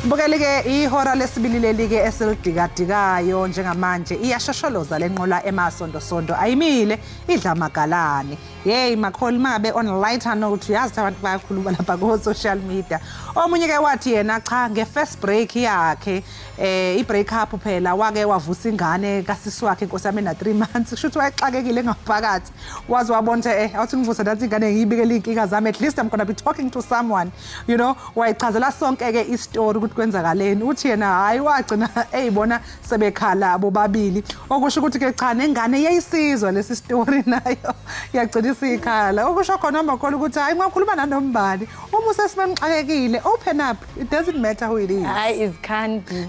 Bukeleke ihora lesibili leli ke esilidikadikayo njengamanje iyashosholoza lenqola emasonto ayimile idla magalane. Hey makholi mabe on lighter note yazi abantu bayakhuluma lapha ku social media. Omunye ke wathi yena cha nge-first break yakhe i-break up phela wake wavusa ingane kasisi wakhe inkosi yami na 3 months kusho ukuthi wayexakekile ngaphakathi wazi wabona awuthi ngivusa nathi ingane ngiyibikela inkinga zami at least I'm going to be talking to someone you know wayichazela sonke ke istory ukuthi kwenzakaleni uthi yena hayi wagcina eyibona sebekhala abo babili okusho ukuthi ke cha nengane yayisizwa lesi story nayo yagcina isikhala okusho khona amakholo ukuthi hayi ngakhuluma nanombani uma usesimxakekile open up it doesn't matter who it is it can't be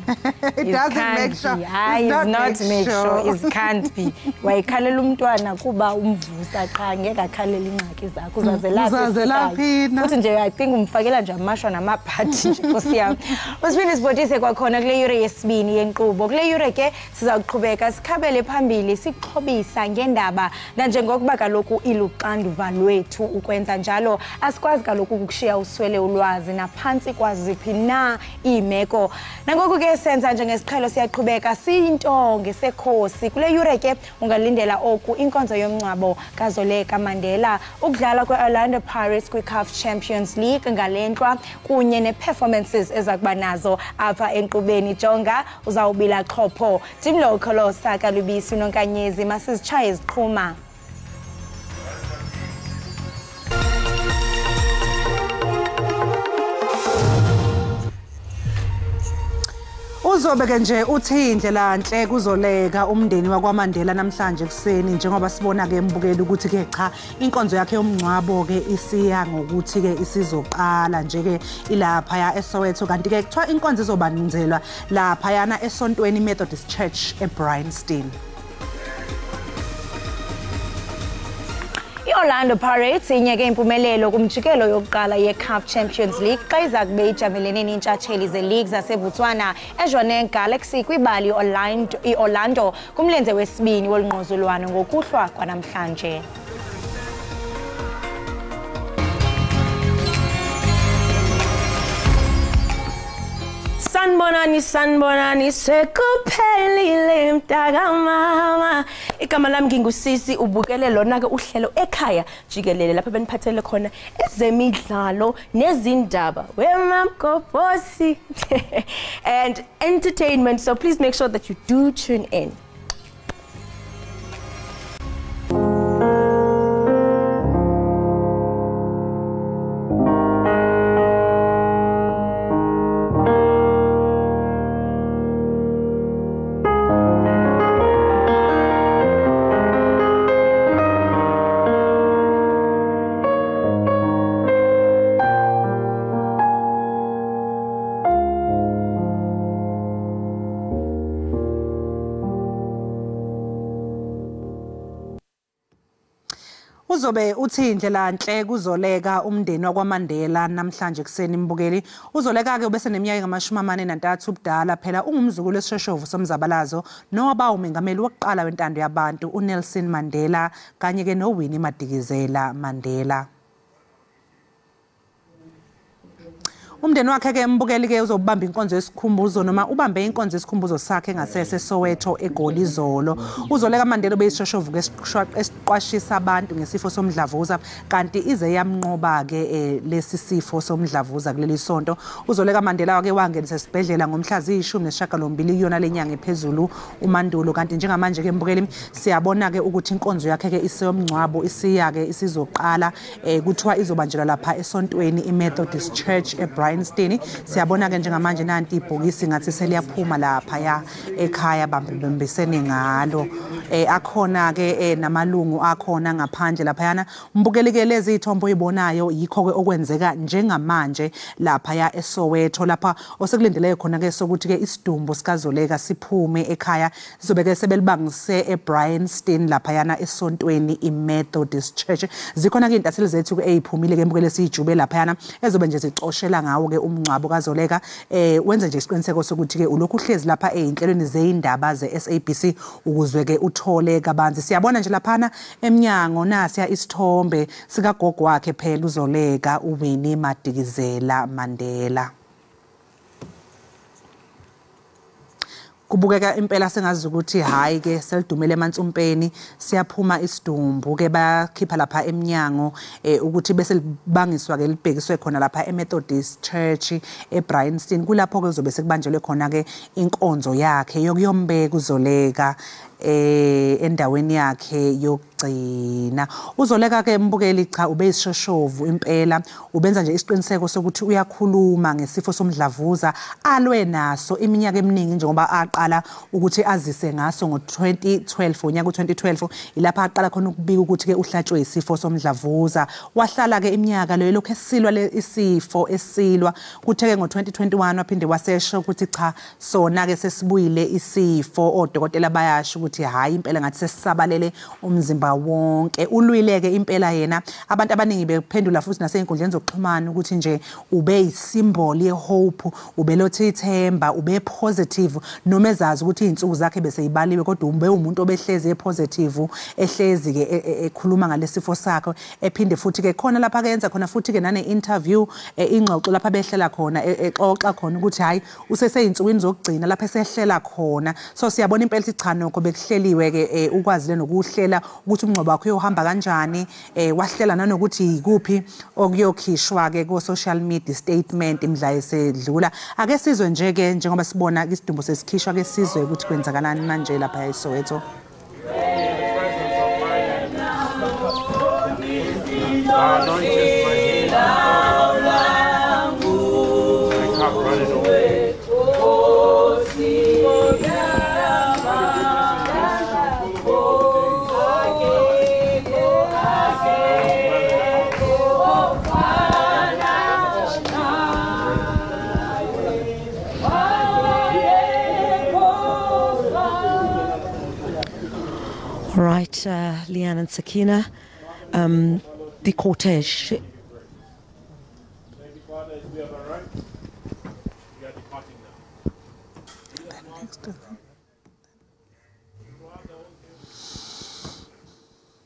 it doesn't make sure it's not make sure it can't be wayikhalela umntwana kuba umvusa cha ngeke akhalela ingxaki zakho uzazelaphina futhi nje I think umfakela nje amashwa namaphathi nje Nkosi yami usibini sibotise kwakhona kule yure yesibini yenqubo kule yure ke sizaqhubeka sikhabele phambili sixhobisa ngendaba nanjengokuba kaloku iluxanduva lwethu ukwenza njalo asikwazi kaloku ukushiya uswele ulwazi naphansi kwaziphi na imeko nangoku ke senza njengesiqhelo siyaqhubeka siyinto ngesekhosi kule yure ke ungalindela oku inkonzo yomncwabo kaZoleka Mandela ukudlala kweOrlando Pirates kwiCAF Champions League ngalenhlwa kunye neperformances ezakuba nazo apha enqubeni jonga uzawubila xhopho team local Saka Lubisi nonkanyezi masizitshaye iziqhuma Uzobeke nje uthi indlela enhle kuzoleka umndeni wakwaMandela namhlanje kuseni njengoba sibona ke embukeli ukuthi ke cha inkonzo yakhe yomncwabo ke isiya ngokuthi ke isizoqala nje ke ilapha ya eSoweto kanti ke kuthiwa inkonzo izobanzelwa lapha yana esontweni Methodist Church eBryanston. Orlando Pirates inyeke impumelelo kumjikelo yokuqala yeCAF Champions League xa iza kube ijamelene nentshatsheli ze-league zaseBotswana eJwaneng Galaxy kwibali Orlando kumlenze wesibini wolungquzulwano ngokuhlwa kwanamhlanje. Sanbonani sekuphelile mntaka mama igama lami ngingusisi ubukele lona ke uhlelo ekhaya jikelele lapha beniphathele khona ezemidlalo nezindaba wemamgobhosi and entertainment, so please make sure that you do tune in. Uzobe uthi indlela enhle kuzoleka umndeni wakwaMandela namhlanje kuseni imbukeli uzoleka ke ubese neminyaka ngamashumi 43 ubudala phela ungumzukulu wesishoshovu somzabalazo nowaba umengameli wokuqala wentando yabantu uNelson Mandela kanye ke noWinnie Madikizela Mandela. Umndeni wakhe ke embukeli ke uzobamba inkonzo yesikhumbuzo noma ubambe inkonzo yesikhumbuzo sakhe ngasese Soweto eGoli izolo. Uzoleka Mandela obeyishoshovu ke esiqwashisa abantu ngesifo somdlavuza kanti ize yamnqoba ke lesi sifo somdlavuza kuleli sonto. Uzoleka Mandela wake wangenisa esibhedlela ngomhla zi-18 iyona lenyanga ephezulu uMandulo kanti njengamanje ke embukeli siyabona ke ukuthi inkonzo yakhe ke iseyomncwabo isiya ke isizoqala kuthiwa izobanjelwa lapha esontweni iMethodist Church eBryanston. Siyabona ke njengamanje nanti ibhokisi ngathi seliyaphuma lapha ya ekhaya bambisene ngalo akhona ke namalungu akhona ngaphandle lapha yana mbukeli ke lezi ithombo oyibonayo yikho ke okwenzeka njengamanje lapha ya eSoweto lapha osekulindele khona ke sokuthi ke isidumbu sikazoleka siphume ekhaya sizobe ke sebelibangise eBryanston lapha yana esontweni iMethodist Church. Zikhona ke intatheli zethu ke eziphumile ke mbukeli sijube lapha yana ezobe nje zicoshela ngawo ke umncwabo kaZoleka wenze nje isiqiniseko sokuthi ke ulokhu uhlezi lapha einhlelweni zeindaba ze-SABC ukuzwe ke uthole kabanzi. Siyabona nje laphana eminyango nasiya isithombe sikagogo wakhe phela uZoleka uWinnie Madikizela Mandela. kubukeka impela sengazi ukuthi hayi ke selidumele eMantsumpeni siyaphuma isidumbu ke bakhipha lapha eminyango ukuthi bese libangiswa ke libhekiswe khona lapha eMethodist Church eBryanston kulapho ke uzobe sekubanjelwe khona ke inkonzo yakhe yokuyombeka uZoleka endaweni yakhe yokugcina. uZoleka ke mbukeli cha ube isishoshovu impela ubenza nje isiqiniseko sokuthi uyakhuluma ngesifo somdlavuza alwe naso iminyaka eminingi njengoba aqala ukuthi azise ngaso ngo2012 unyaka u2012 ilapha aqala khona ukubika ukuthi ke uhlatshwe isifo somdlavuza wahlala ke iminyaka leyo lokho esilwa isifo esilwa kuthe ke ngo2021 waphinde wasesho ukuthi cha sona ke sesibuyile isifo odokotela bayasho ukuthi hayi impela ngathi sesisabalele umzimba wonke ulwileke impela yena abantu abaningi bephendula futhi nasey'nkundleni zokuxhumana ukuthi nje ube isymbol yehope ube lothi ithemba ube positive noma ezazi ukuthi izinsuku zakhe bese yibaliwe kodwa ube umuntu obehlezi epositive ehlezi ke ekhuluma ngalesifo sakhe ephinde futhi ke khona lapha ke yenza khona futhi ke nane interview ingxoxo lapha behlela khona exoxa khona ukuthi hayi useseyinsukwini zokugcina lapha esehlela khona so siyabona impela ukuthi cha nokho bekuhleliwe ke ukwazile nokuhlela ukuthi umngcwabo wakho uyohamba kanjani wahlela nanokuthi ikuphi okuyokhishwa ke ku social media statement imidla esedlula ake sizwe nje ke njengoba sibona isidumbu sesikhishwa ke sizwe ukuthi kwenzakalani manje lapha eSoweto. Right, Leanne and Sakina, the cortege.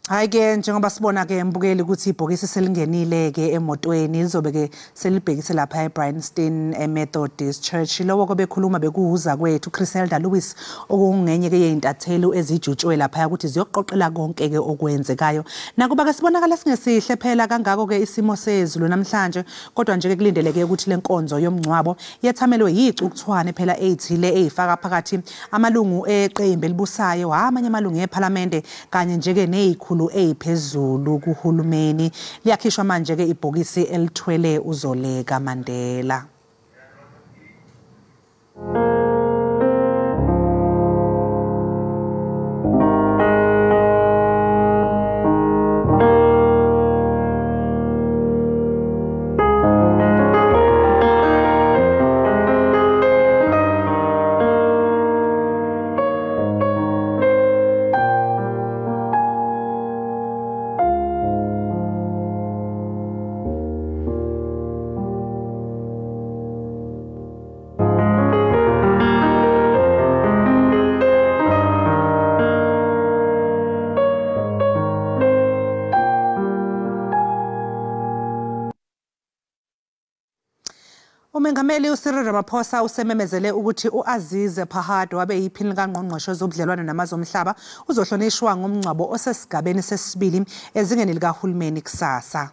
Hayi ke njengoba sibona ke mbukeli ukuthi ibhokisi selingenile ke emotweni lizobe ke selibhekise lapha eBryanston eMethodist Church lowo kobe khuluma bekuhuza kwethu Chriselda Lewis okungenye ke yeintathelo ezijutshwe lapha ukuthi ziyoqoqela konke ke okwenzekayo nakuba ke sibonakala singesihle phela kangako ke isimo sezulu namhlanje kodwa nje ke kulindeleke ukuthi lenkonzo yomngcwabo yethamelwe yicukuthwane phela ezithile ezifaka phakathi amalungu eqembu elibusayo amanye amalungu eParliament kanye nje ke nezikhulu eziphezulu kuhulumeni liyakhishwa manje ke ibhokisi elithwele uZoleka Mandela. Umengameli uCyril Ramaphosa usememezele ukuthi uAziz Phahad wabe yiphini likaNgqongqoshe zobudlelwano namazomhlaba uzohlonishwa ngomngcwabo osesigabeni sesibili ezingeni likahulumeni kusasa.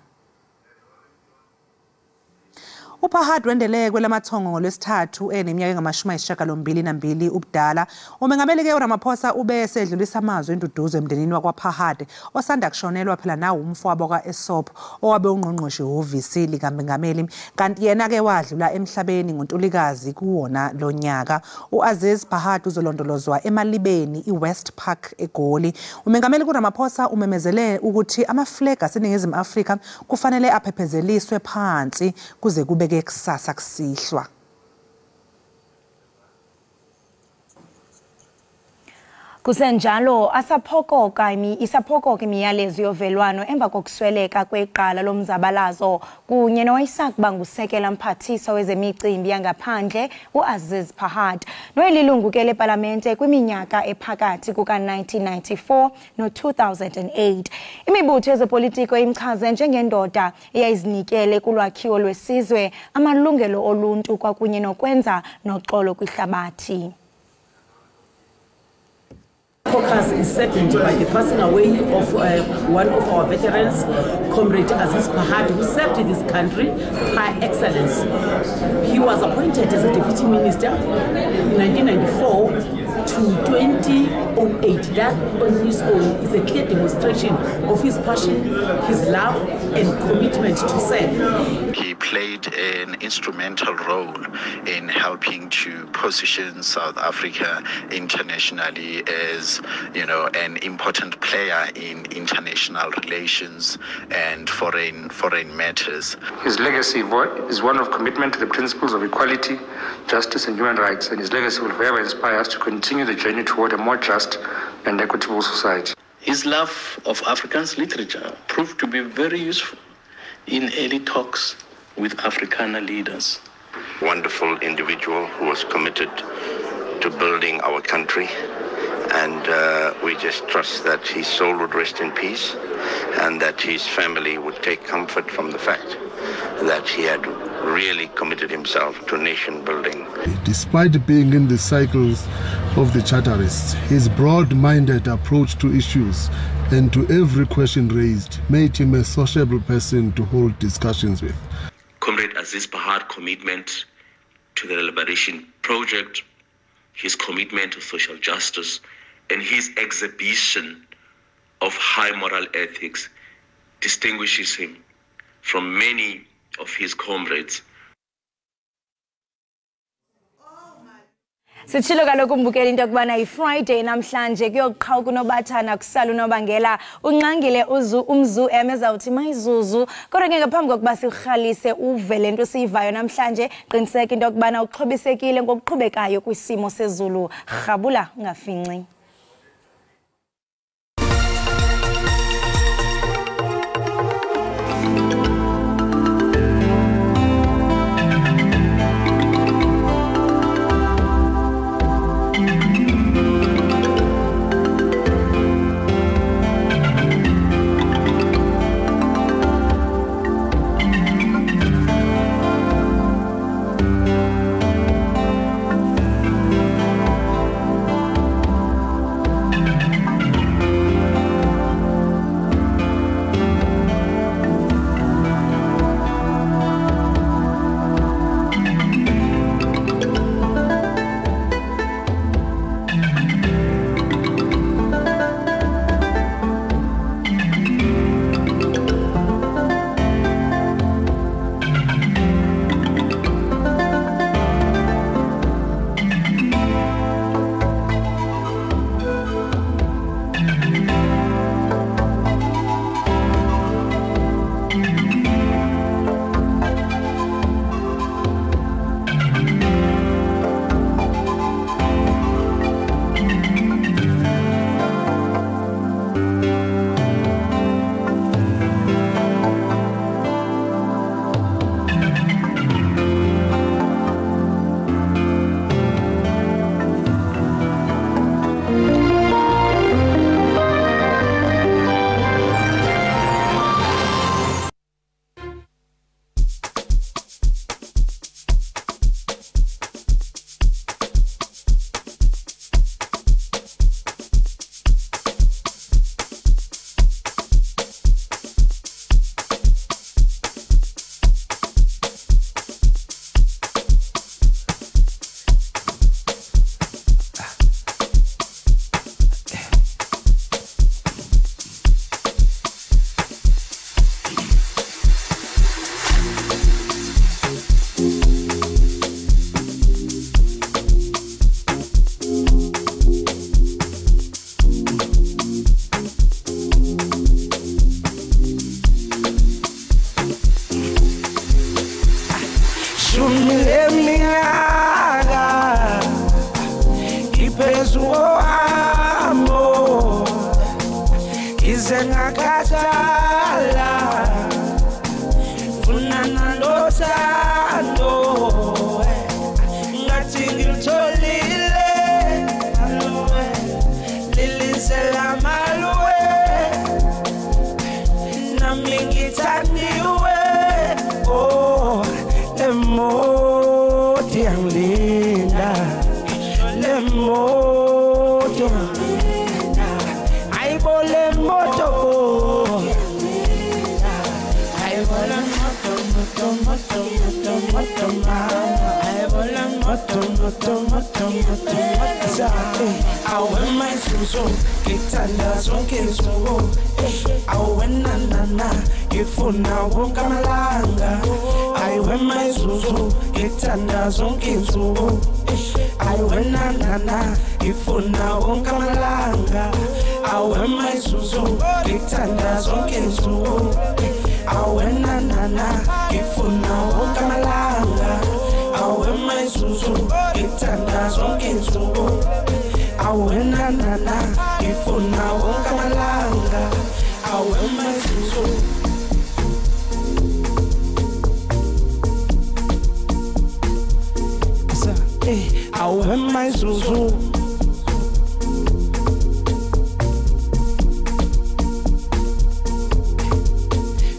uPhahad wendele kwelamathongo ngolwesithathu eneminyaka engama-82 ubudala. Umengameli ke uRamaphosa ube esedlulisa amazwi enduduzo emndenini wakwaPhahad osanda kushonelwa phela nawo umfowabo kaEsop owabe ungqongqoshe ihhovisi likaMengameli kanti yena ke wadlula emhlabeni ngoNtulikazi kuwona lo nyaka. uAziz Phahad uzolondolozwa eMalibeni iWest Park eGoli. Umengameli uRamaphosa umemezele ukuthi amaflag aseNingizimu Afrika kufanele aphephezeliswe phansi kuze kube kusasa kusihlwa. Kusenjalo isaphokoka imiyalezo yovelwano emva kokusweleka kweqala lomzabalazo kunye noIsaac Bangusekela mphathiswa wezemicimbi yangaphandle uAziz Phahad noyilungu ke leParlamente kwiminyaka ephakathi kuka1994 no2008. Imibutho yezepolitiko imchaze njengendoda eyayizinikele kulwakhiwo lwesizwe, amalungelo oluntu kwakunye nokwenza noxolo kwihlabathi. Kusenjalo asaphokoka imiyalezo yovelwano emva kokusweleka kweqala lomzabalazo kunye noIsaac Bangusekela mphathiswa wezemicimbi yangaphandle uAziz Phahad noyilungu ke leParlamente kwiminyaka ephakathi kuka1994 no2008. Imibutho yezepolitiko imchaze njengendoda eyayizinikele kulwakhiwo lwesizwe, amalungelo oluntu kwakunye nokwenza noxolo kwihlabathi. focus is saddened by the passing away of one of our veterans, Comrade Aziz Pahad, who served this country by excellence. He was appointed as a deputy minister in 1994 to 2008. That on his own is a clear demonstration of his passion, his love and commitment to serve. He played an instrumental role in helping to position South Africa internationally as, you know, an important player in international relations and foreign matters. His legacy is one of commitment to the principles of equality, justice and human rights, and his legacy will forever inspire us to continue the journey toward a more just and equitable society. His love of Afrikaans literature proved to be very useful in early talks with Afrikaner leaders. Wonderful individual who was committed to building our country, and we just trust that his soul would rest in peace and that his family would take comfort from the fact that he had really committed himself to nation building. Despite being in the cycles of the Charterists, his broad-minded approach to issues and to every question raised made him a sociable person to hold discussions with. Comrade Aziz Pahad's commitment to the liberation project, his commitment to social justice, and his exhibition of high moral ethics distinguishes him from many of his comrades. Sitshilo kaloku umbukeli into yokubana yi-Friday namhlanje kuyoqhawe kunobathana kusala unobangela unqangile umzu ezawuthi mayizuzu kodwa ke ngaphambi kokuba sikurhalise uve le nto siyivayo namhlanje qiniseka into yokubana uxhobisekile ngokuqhubekayo kwisimo sezulu rhabula ungafinci. my Suso, get under some kids. I went na, if for now, won't come along. I went my Suso, get under some kids. I went na, if for now, won't come along. I went my Suso, get under some kids. I went na, if for now, won't come along. I went my Suso, get under some kids. I went na, if for now, won't come along. I went my Suso. I went my Suso.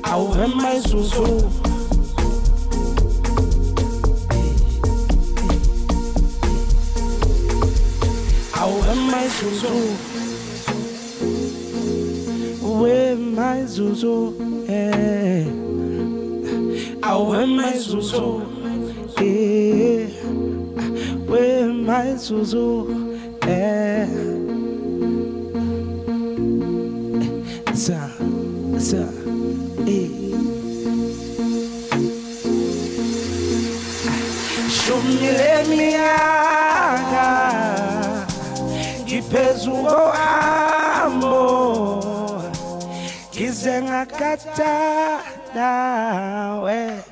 I went my Suso. I went my Suso. Where my Suso? I went my Suso. Where my Suso? Show me, let me aga. Gipezugo amo. Gizenga kata nawe.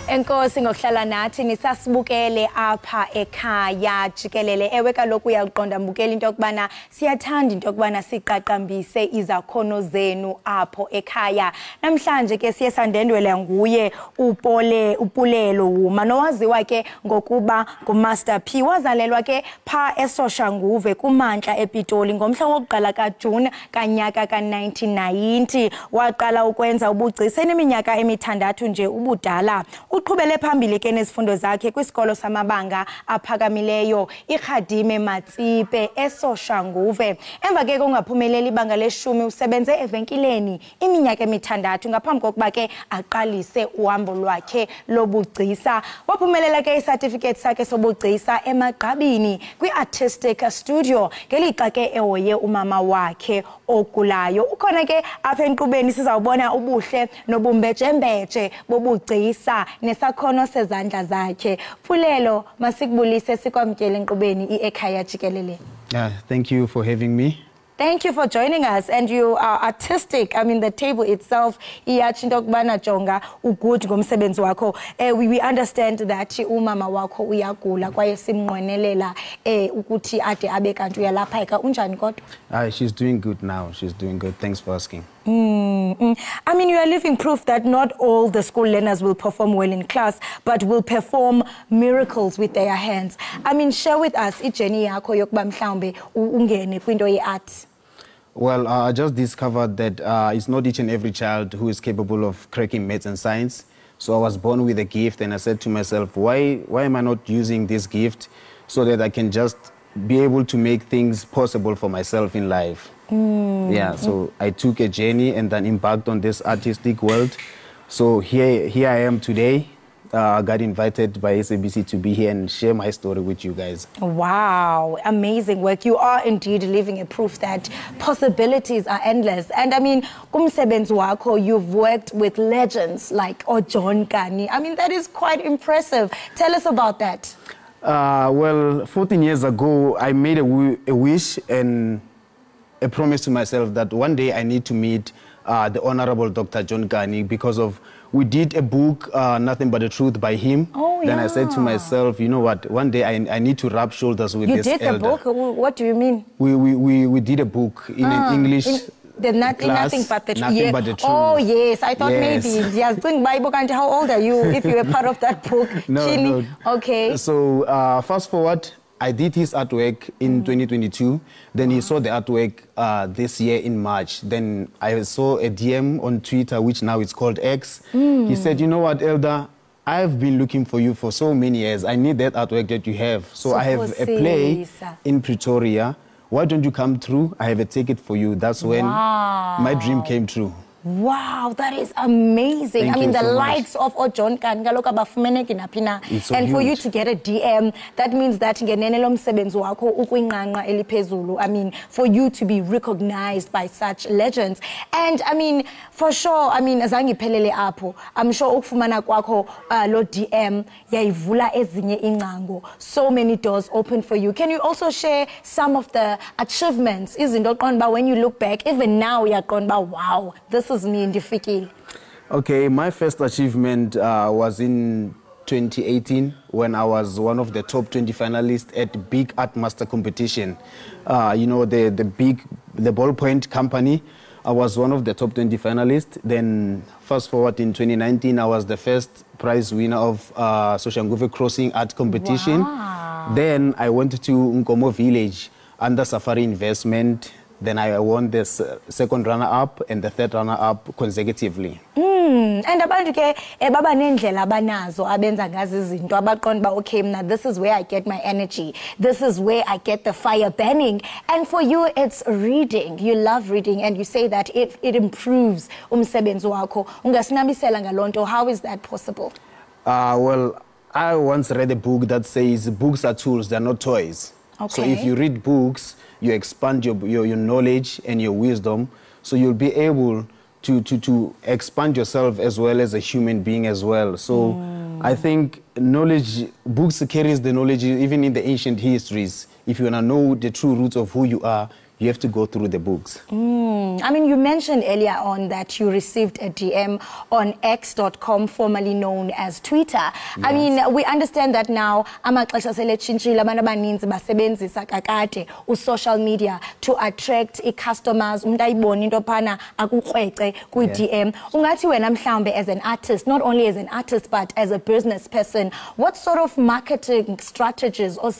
Enkosi ngokuhlala nathi nisasibukele apha ekhaya Jikelele. Ewe kaloku uyaqonda mbukela into yokubana siyathanda into yokubana siqaqambise izakhono zenu apho ekhaya. Namhlanje ke siye sandendwela nguye upulelo Wuma nowaziwa ke ngokuba nguMaster P. Wazalelwa ke pha eSoshanguve kumantla ePitoli ngomhla wokuqala kaJune kanyaka ka1990. Waqala ukwenza ubugcisa eneminyaka emithandathu nje ubudala. Uqhubele phambili ke nezifundo zakhe kwisikolo samabanga aphakamileyo iKhadime Matsipe eSoshanguve. Emva ke kungaphumeleli ibanga leshumi usebenze evenkileni iminyaka emithandathu ngaphambi kokuba ke aqalise uhambo lwakhe lobugcisa. Waphumelela ke icertificate sakhe sobugcisa emagqabini kwi-artistic studio ngelixa ke ehoye umama wakhe ogulayo. Ukhona ke apha enkqubeni sizawubona ubuhle nobumbejembeje bobugcisa nesakhono sezandla zakhe. Pulelo masikubulise sikwamkele enkqubeni iEkhaya Jikelele. Thank you for having me. Thank you for joining us, and you are artistic. I mean, the table itself, we understand that umama wako uyagula kwaye simnqwenelela ukuthi ade abe kanti uyalapheka. Unjani kodwa? She's doing good now. She's doing good. Thanks for asking. I mean, you are living proof that not all the school learners will perform well in class, but will perform miracles with their hands. I mean, share with us journey yakho yokuba mhlawumbe ungene kwinto ye-art. Well, I just discovered that it's not each and every child who is capable of cracking maths and science. So I was born with a gift, and I said to myself, why am I not using this gift so that I can just be able to make things possible for myself in life? Yeah, so I took a journey and then embarked on this artistic world. So here I am today. I got invited by SABC to be here and share my story with you guys. Wow, amazing work. You are indeed living a proof that possibilities are endless. And I mean, kumsebenzi wakho, you've worked with legends like John Kani. I mean, that is quite impressive. Tell us about that. Well, 14 years ago, I made a wish and a promise to myself that one day I need to meet the Honorable Dr. John Kani because of we did a book, Nothing But the Truth, by him. Oh, yeah. Then I said to myself, you know what, one day I need to rub shoulders with this elder. You did the book? What do you mean? We did a book in an English Nothing But the Truth. Oh, yes. I thought maybe. Yes, doing Bible. How old are you if you were part of that book? No. Okay. So fast forward, I did his artwork in 2022. Then he saw the artwork this year in March. Then I saw a DM on Twitter, which now is called X. He said, you know what, Elder? I've been looking for you for so many years. I need that artwork that you have. So I have a play in Pretoria. Why don't you come through? I have a ticket for you. That's when my dream came true. Wow, that is amazing. Thank I mean, you the so much. likes of John Kangaloka Bafumeneki Napina. It's so And for you huge. to get a DM, that means that I mean, for you to be recognized by such legends. And I mean, for sure, I mean, azangi pelele apo. I'm sure ukufumana kwako lo DM yaivula ezinye ingango. So many doors open for you. Can you also share some of the achievements? When you look back, even now you're going by, wow, this is me in Ndifikile. Okay, my first achievement was in 2018 when I was one of the top 20 finalists at Big Art Master competition. You know, the ballpoint company. I was one of the top 20 finalists. Then fast forward in 2019, I was the first prize winner of Soshanguve Crossing Art competition. Wow. Then I went to Nkomo Village under Safari Investment. Then I won the second runner-up and the third runner-up consecutively. And abantu ke baba nendlela abanazo abenza ngazi izinto abaqonda ba okay mna this is where I get my energy, this is where I get the fire burning. And for you it's reading. You love reading and you say that if it improves umsebenzi wakho ungasinabisela ngalonto. How is that possible? Well, I once read a book that says books are tools, they're not toys. Okay. So if you read books, you expand your knowledge and your wisdom, so you'll be able to expand yourself as well as a human being as well. So I think knowledge, books carries the knowledge even in the ancient histories. If you want to know the true roots of who you are, you have to go through the books. I mean, you mentioned earlier on that you received a DM on X.com, formerly known as Twitter. Yes. I mean, we understand that now, social media to attract customers. DM. As an artist, not only as an artist, but as a business person, what sort of marketing strategies or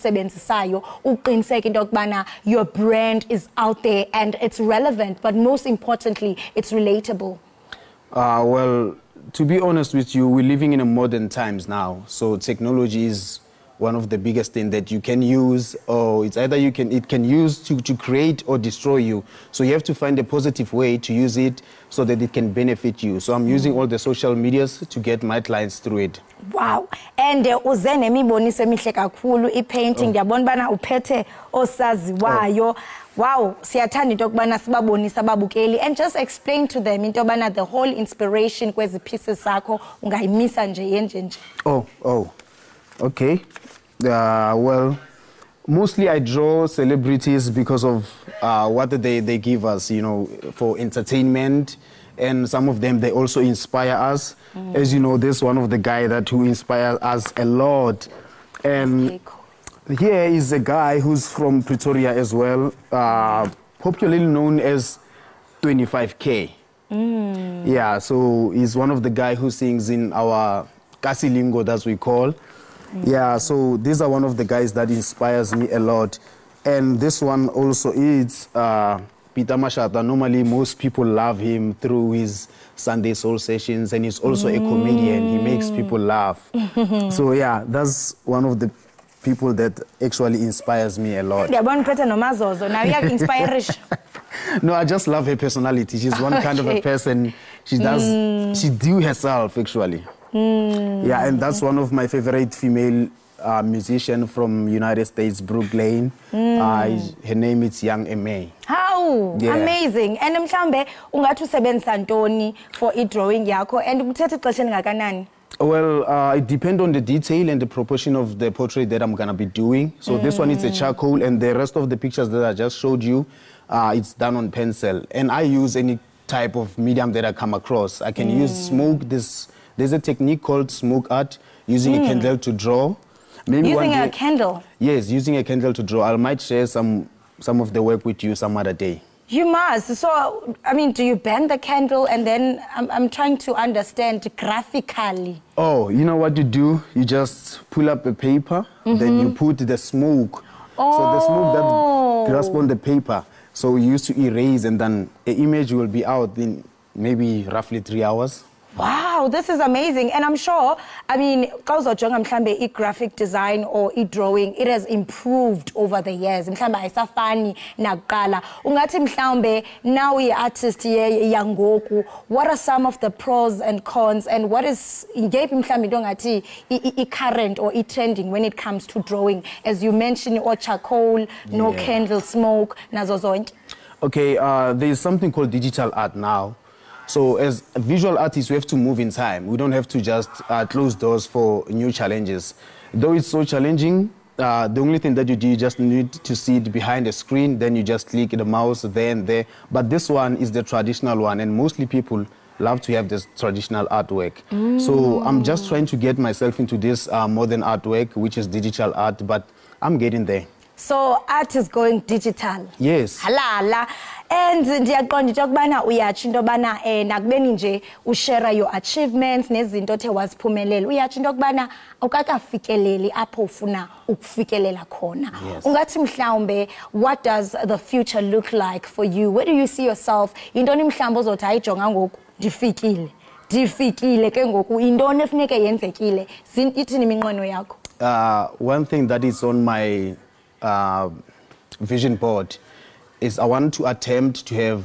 your brand is out there and it's relevant, but most importantly, it's relatable? Well, to be honest with you, we're living in a modern times now. So technology is one of the biggest things that you can use, or it's either it can use to create or destroy you. So you have to find a positive way to use it so that it can benefit you. So I'm using all the social medias to get my clients through it. Wow. And uze nemiboniso emihle kakhulu ipainting ngiyabona bana uphethe osaziwayo. Wow, siyathanda into okubana sibabonisa ababukeli and just explain to them into obana the whole inspiration kwezi pieces zakho ungayimisa nje yenje nje. Oh. Okay. Well, mostly I draw celebrities because of what they give us, you know, for entertainment. And some of them, they also inspire us. As you know, this one of the guy who inspires us a lot. And here is a guy who's from Pretoria as well, popularly known as 25K. Yeah, so he's one of the guys who sings in our Kasi Lingo, that we call. Yeah, so these are one of the guys that inspires me a lot. And this one also is Peter Mashata. Normally, most people love him through his Sunday Soul sessions, and he's also a comedian. He makes people laugh. So yeah, that's one of the people that actually inspires me a lot. Now you inspire. No, I just love her personality. She's one kind of a person. She do herself actually. Yeah, and that's one of my favorite female musician from United States, Brooklyn. Her name is Young M.A. How? Yeah. Amazing. And mhlambe ungathi usebenzisa ntoni for drawing yakho and kuthatha ixesha elingakanani? Well, it depends on the detail and the proportion of the portrait that I'm going to be doing. So this one is a charcoal, and the rest of the pictures that I just showed you, it's done on pencil. And I use any type of medium that I come across. I can use smoke. There's a technique called smoke art, using a candle to draw. Maybe using a candle? Yes, using a candle to draw. I might share some of the work with you some other day. You must. So, I mean, do you burn the candle and then I'm trying to understand graphically? Oh, you know what you do? You just pull up a paper, then you put the smoke. So the smoke that grasps on the paper. So we used to erase, and then the image will be out in maybe roughly 3 hours. Wow. Wow, this is amazing. And I'm sure, I mean, graphic design or drawing, it has improved over the years. Now we artist yangoku. What are some of the pros and cons, and what is current or trending when it comes to drawing? As you mentioned, or charcoal, no candle smoke, nazo zonke. Okay, there's something called digital art now. So as visual artists, we have to move in time. We don't have to just close doors for new challenges. Though it's so challenging, the only thing that you do, you just need to see it behind the screen, then you just click the mouse there and there. But this one is the traditional one, and mostly people love to have this traditional artwork. So I'm just trying to get myself into this modern artwork, which is digital art, but I'm getting there. So art is going digital. Yes. Halala. And ndiyaqonda ukubana uyatsho into yobana nakubeni nje ushare your achievements nezinto othe waziphumelela, uyatsho into yokubana awukakafikeleli apho ufuna ukufikelela khona. Ungathi mhlawumbe, what does the future look like for you? Where do you see yourself? Yintoni mhlawumbe ozothi ayijonga ngoku ndifikile ke ngoku intoni efuneke yenzekile? Ithini iminqweno yakho? One thing that is on my vision board is I want to attempt to have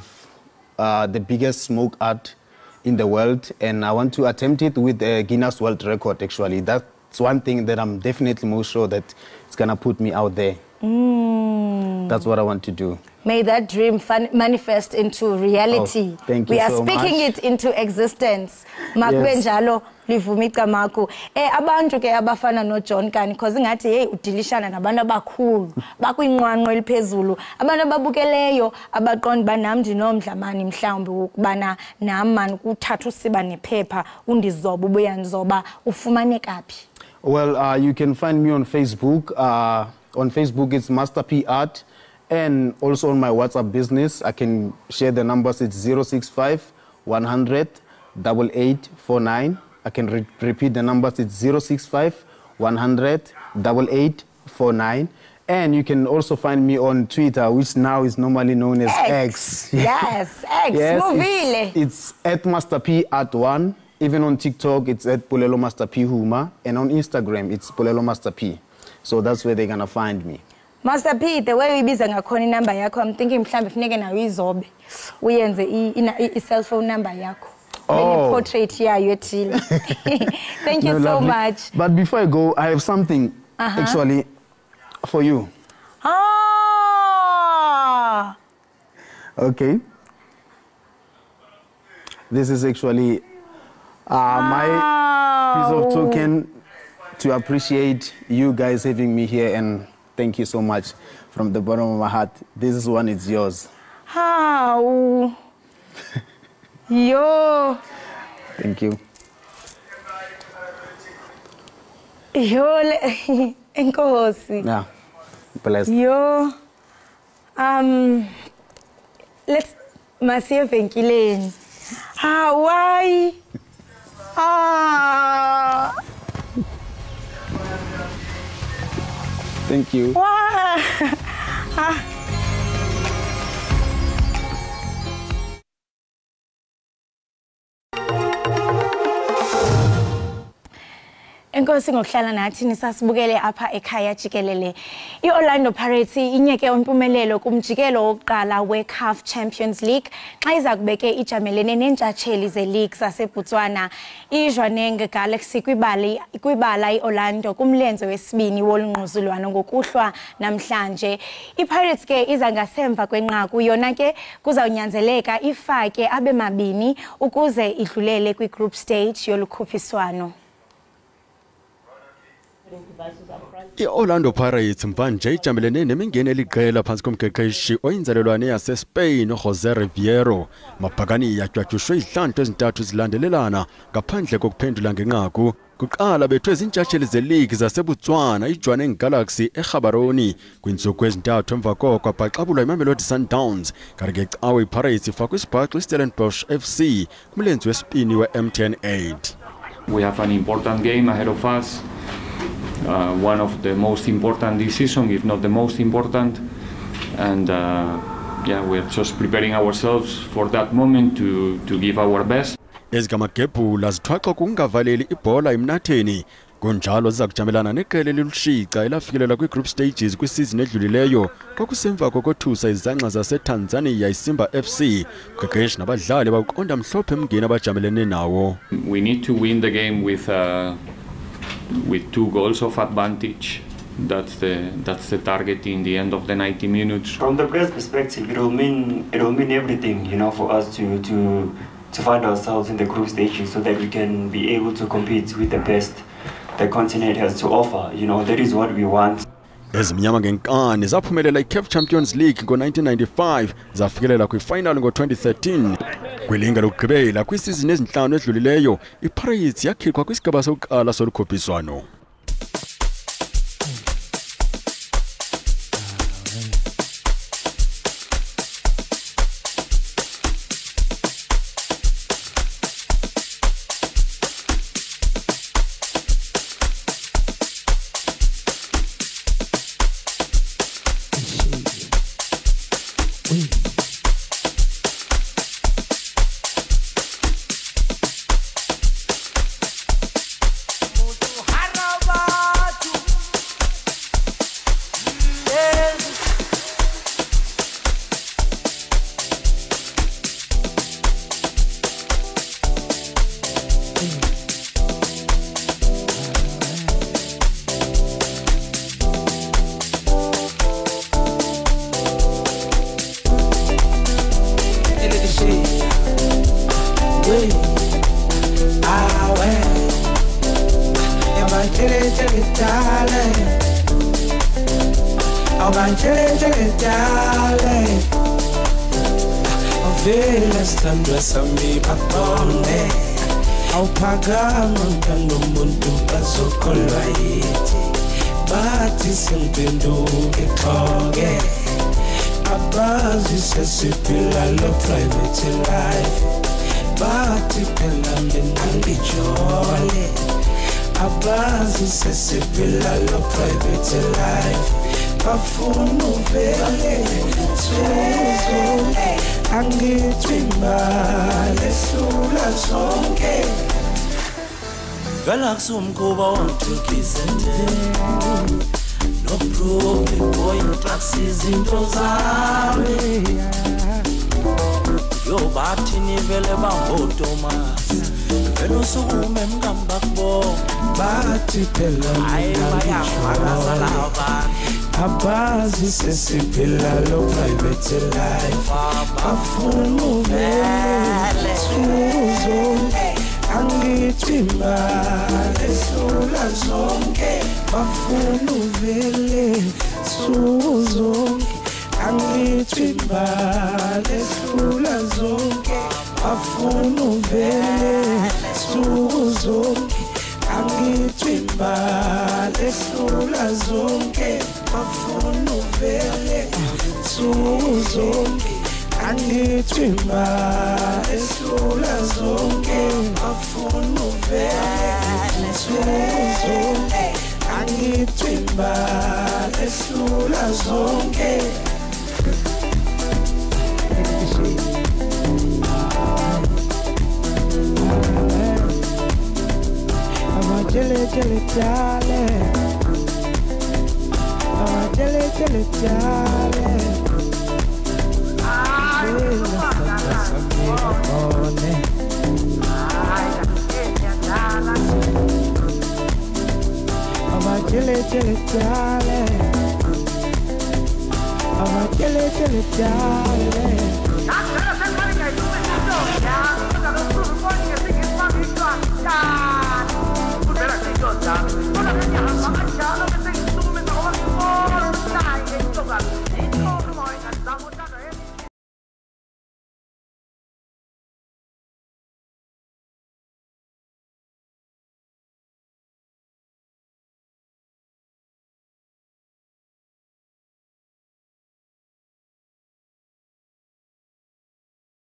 the biggest smoke art in the world, and I want to attempt it with the Guinness World Record, actually. That's one thing that I'm definitely most sure that it's going to put me out there. That's what I want to do. May that dream manifest into reality. Oh, thank you we are so speaking much. it into existence. Makwenjalo livumika mako. Abantu ke abafana no John Kani because ngathi hey udilishana nabantu abakhulu bakwinqwanqwa eliphezulu. Abantu ababukeleyo abaqonda banamdi nomdlamani mhlawumbe ukubana namani kuthatha usiba nephepha undizoba ubuyanzoba ufumaneka phi? Well, you can find me on Facebook. On Facebook, it's Master P Art. And also on my WhatsApp business, I can share the numbers. It's 065 100 8849. I can repeat the numbers. It's 065 100 8849. And you can also find me on Twitter, which now is normally known as X. Yes, X. Yes, it's at Master P Art 1. Even on TikTok, it's at Polelo Master P Huma. And on Instagram, it's Polelo Master P. So that's where they're going to find me. Master P, the way we biza ngakhona inamba yakho, I'm thinking mhlambe funeke nawe izobe uyenze i-cell phone number yakho. Oh. Portrait yayo ethile. Thank you so much. But before I go, I have something actually for you. Ah. Okay. This is actually my piece of token to appreciate you guys having me here, and thank you so much from the bottom of my heart. This one is yours. How? Yo. Thank you. Yo, enkosi. Yeah, blessed. Yo, let's masiye venkileni. Why? Thank you. Enkosi ngokuhlala nathi nisasibukele apha ekhaya Jikelele. I-Orlando Pirates inyeke impumelelo kumjikelo wokuqala we-CAF Champions League xa iza kubeke ijamelene nentshatsheli ze-league zaseBotswana iJwaneng Galaxy kwibala i-Orlando kumlenze wesibini wolungquzulwano ngokuhlwa namhlanje. I-Pirates ke iza ngasemva kwenqaku, yona ke kuzawunyanzeleka ifake abe mabini ukuze idlulele kwi-group stage yolukhuphiswano. I-Orlando Pirates mvanje ijamelene nemingeni eliqela phansi komqeqeshi oyinzalelwane yaseSpain uJose Riviero. Mabhakani yatywatyushwe izihlandlo ezintathu zilandelelana ngaphandle kokuphendula ngenqaku. Kuqala bethu ezintshatsheli ze-league zaseBotswana iJwaneng Galaxy eGaborone kwintsuku ezintathu emva koko abhaxabulwa iMamelodi Sundowns. Kanti ke cawe iPirates ifakwe isibhaxo iStellenbosch FC kumlenze wesibini we-MTN 8. We have an important game ahead of us. One of the most important this season, if not the most important, and yeah, we're just preparing ourselves for that moment to give our best. ezigamagebhula zithwaxa kungavaleli ibhola emnatheni kunjalo zizakujamelana neqela elilushica elafikelela kwi-group stages kwisizini edlulileyo kwakusemva kokothusa izanxa zaseTanzania iSimba FC Mqeqeshi nabadlali baqonda mhlophe emngeni abajamelene nawo. We need to win the game with 2 goals of advantage. That's the target in the end of the 90 minutes. From the players' perspective, it will mean everything, for us to find ourselves in the group stages so that we can be able to compete with the best the continent has to offer. That is what we want. Ezimnyama ngenkani zaphumelela iCAF Champions League ngo-1995 zafikelela kwifinal ngo-2013. Kwilinga lokugqibela kwisizini ezinhlanu edlulileyo iPirates yakhiqwa kwisigaba sokuqala solukhuphiswano. Umkuba wantukizende no problem boy taxis into zami yo bathi nivele bangoThomas velo sukume mngamba kubo bathi phela ayayakhala abazi sesiphila lo private life afuna uvele suzo Angithimba lesula zonke bafuna uvele suzonke Angithimba lesula zonke bafuna uvele suzonke Angithimba lesula zonke bafuna uvele suzonke Angithimba lesula zonke bafuna uvele suzonke Angithimba lesula zonke Jele jele jale Jele jele jale Jele jele jale Jele jele jale Thank you.